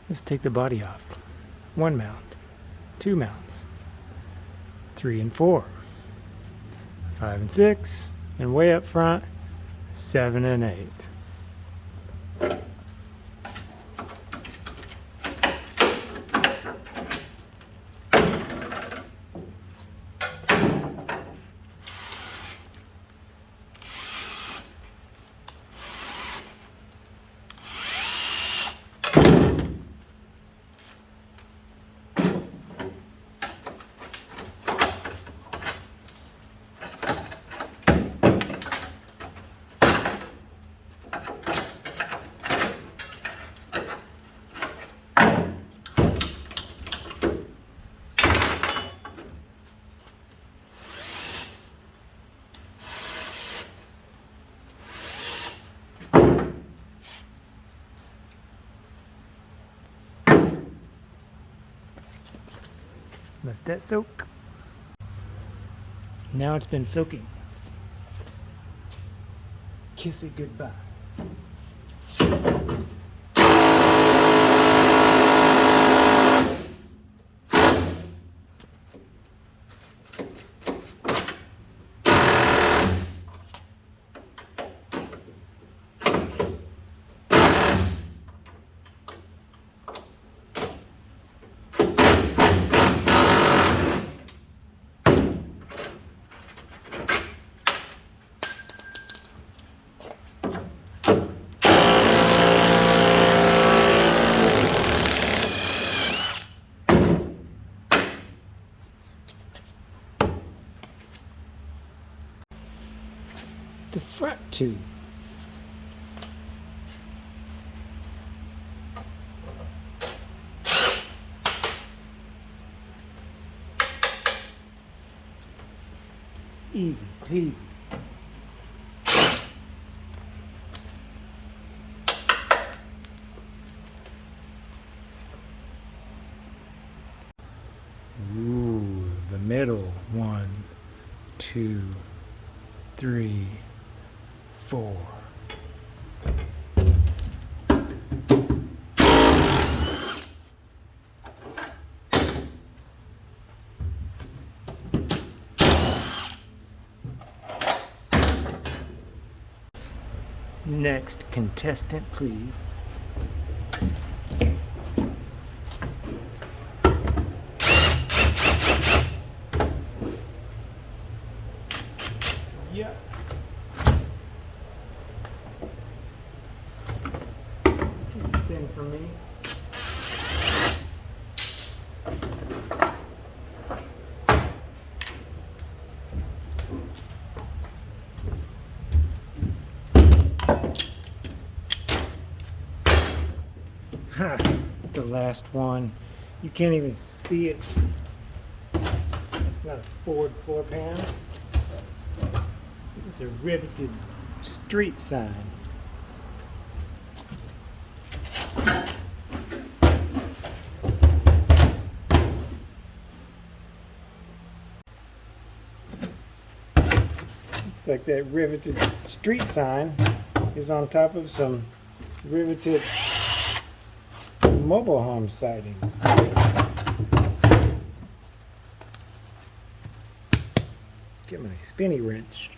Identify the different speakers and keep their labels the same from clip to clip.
Speaker 1: Let's take the body off. 1 mount, 2 mounts, 3 and 4, 5 and 6, and way up front, 7 and 8. Let that soak. Now it's been soaking. Kiss it goodbye. The front tube. Easy peasy. Ooh, the middle. 1, 2, 3, 4. Next contestant, please. Yep. Spin for me. The last one. You can't even see it. It's not a Ford floor pan. It's a riveted street sign. Looks like that riveted street sign is on top of some riveted mobile home siding. Get my spinny wrench.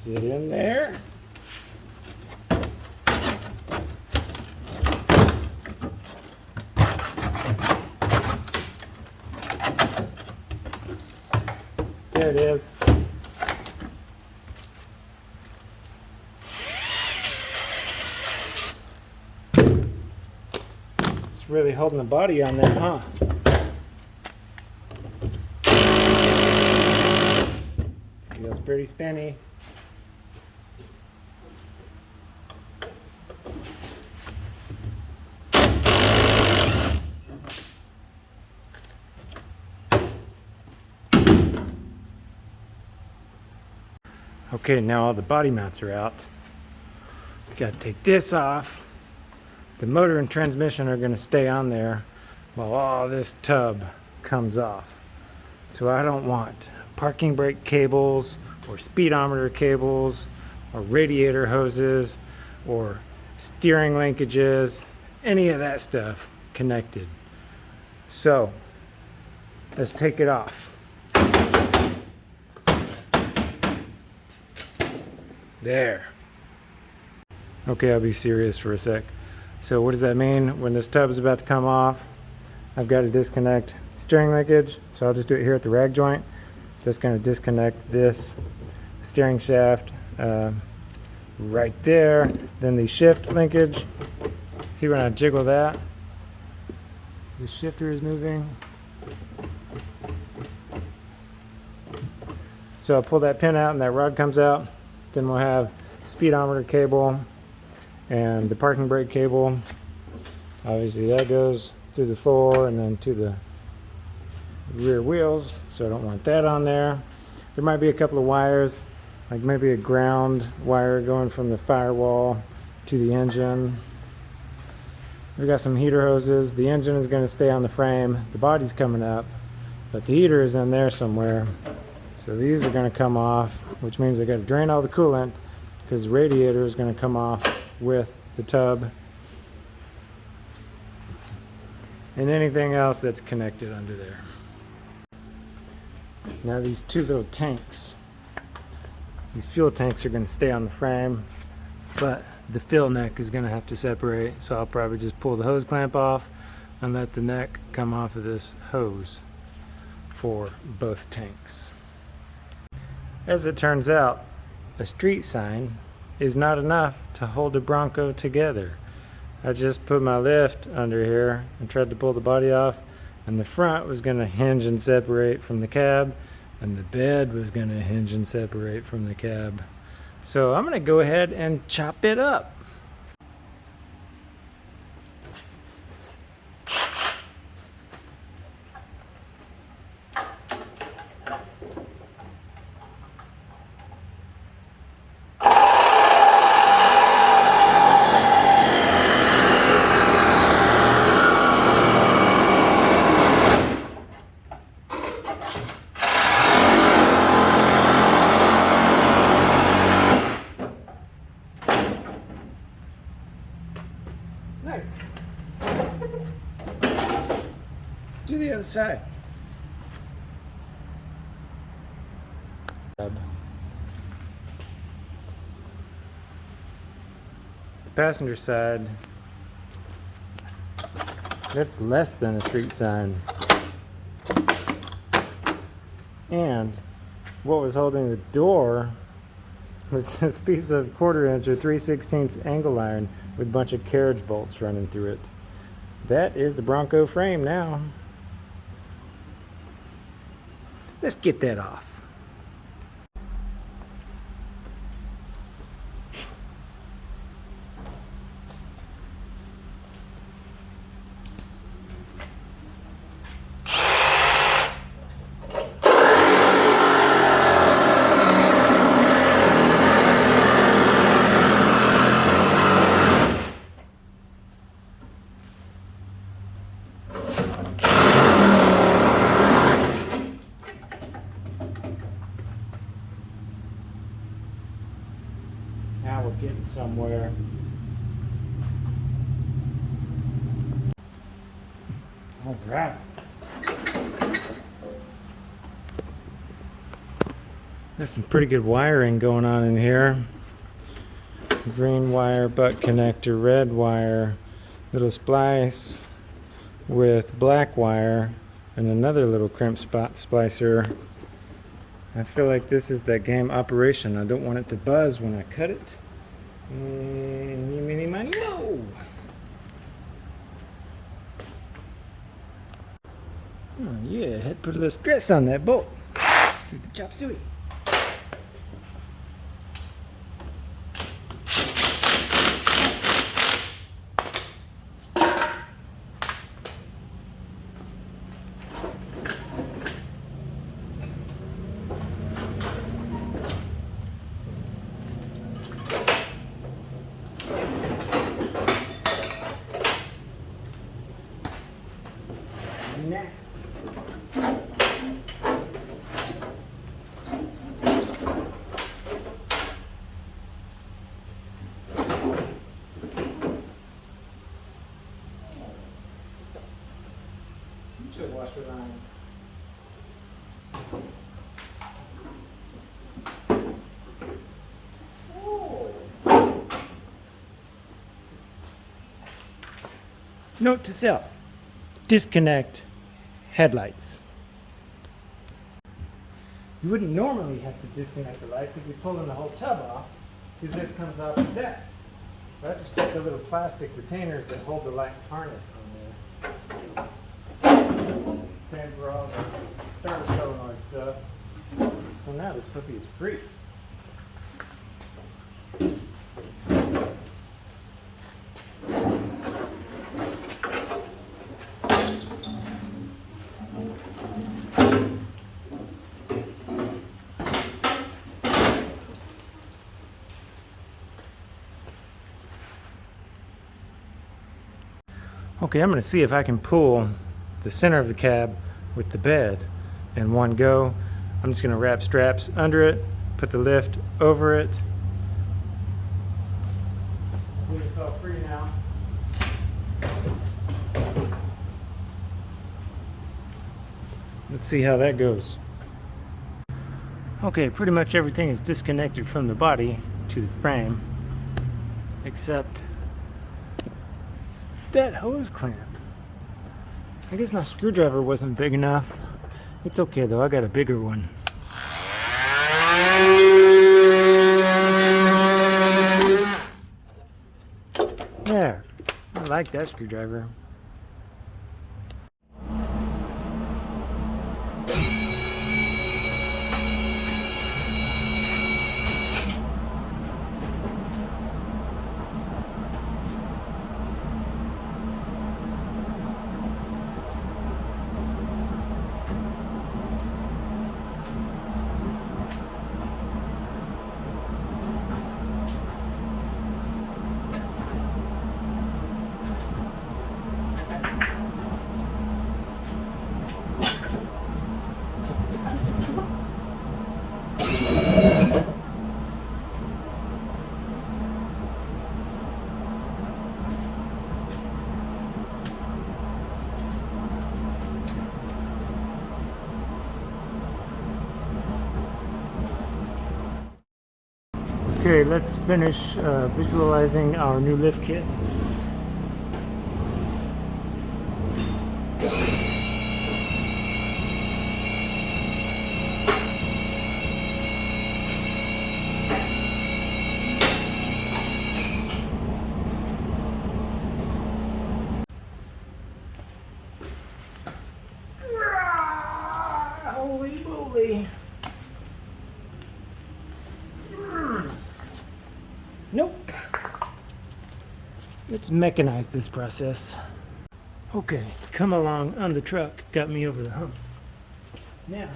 Speaker 1: Is it in there? There it is. It's really holding the body on there, huh? Feels pretty spinny. Okay, now all the body mounts are out. Got to take this off. The motor and transmission are going to stay on there while all this tub comes off. So I don't want parking brake cables or speedometer cables or radiator hoses or steering linkages, any of that stuff connected. So let's take it off. There. Okay, I'll be serious for a sec. So what does that mean? When this tub is about to come off, I've got to disconnect steering linkage. So I'll just do it here at the rag joint. Just going to disconnect this steering shaft right there. Then the shift linkage. See when I jiggle that? The shifter is moving. So I'll pull that pin out and that rod comes out. Then we'll have speedometer cable and the parking brake cable. Obviously that goes through the floor and then to the rear wheels, so I don't want that on there. There might be a couple of wires, like maybe a ground wire going from the firewall to the engine. We got some heater hoses. The engine is going to stay on the frame. The body's coming up, but the heater is in there somewhere. So these are going to come off, which means I got to drain all the coolant because the radiator is going to come off with the tub and anything else that's connected under there. Now these two little tanks, these fuel tanks are going to stay on the frame, but the fill neck is going to have to separate, so I'll probably just pull the hose clamp off and let the neck come off of this hose for both tanks. As it turns out, a street sign is not enough to hold a Bronco together. I just put my lift under here and tried to pull the body off, and the front was going to hinge and separate from the cab, and the bed was going to hinge and separate from the cab. So I'm going to go ahead and chop it up. Nice. Let's do the other side. The passenger side, that's less than a street sign. And what was holding the door was this piece of 1/4 inch or 3/16 angle iron with a bunch of carriage bolts running through it. That is the Bronco frame now. Let's get that off. Now we're getting somewhere. All right. There's some pretty good wiring going on in here. Green wire, butt connector, red wire, little splice with black wire, and another little crimp spot splicer. I feel like this is that game Operation. I don't want it to buzz when I cut it. And mini money, no! Oh yeah, had to put a little stress on that bolt. Get the chop suey. windshield washer lines. Note to self, disconnect headlights. You wouldn't normally have to disconnect the lights if you're pulling the whole tub off, because this comes off of that. But I just got the little plastic retainers that hold the light harness on there. Same for all the starter solenoid stuff. So now this puppy is free. Okay, I'm going to see if I can pull the center of the cab with the bed in one go. I'm just going to wrap straps under it, put the lift over it. It's all free now. Let's see how that goes. Okay, pretty much everything is disconnected from the body to the frame, except that hose clamp. I guess my screwdriver wasn't big enough. It's okay though, I got a bigger one. There, I like that screwdriver. Okay, let's finish visualizing our new lift kit. Holy moly! Nope. Let's mechanize this process. Okay, come along on the truck. Got me over the hump. Now,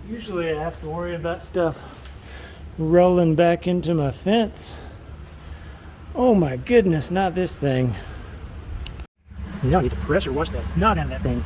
Speaker 1: usually I have to worry about stuff rolling back into my fence. Oh my goodness, not this thing. You don't need to pressure wash that snot out of that thing.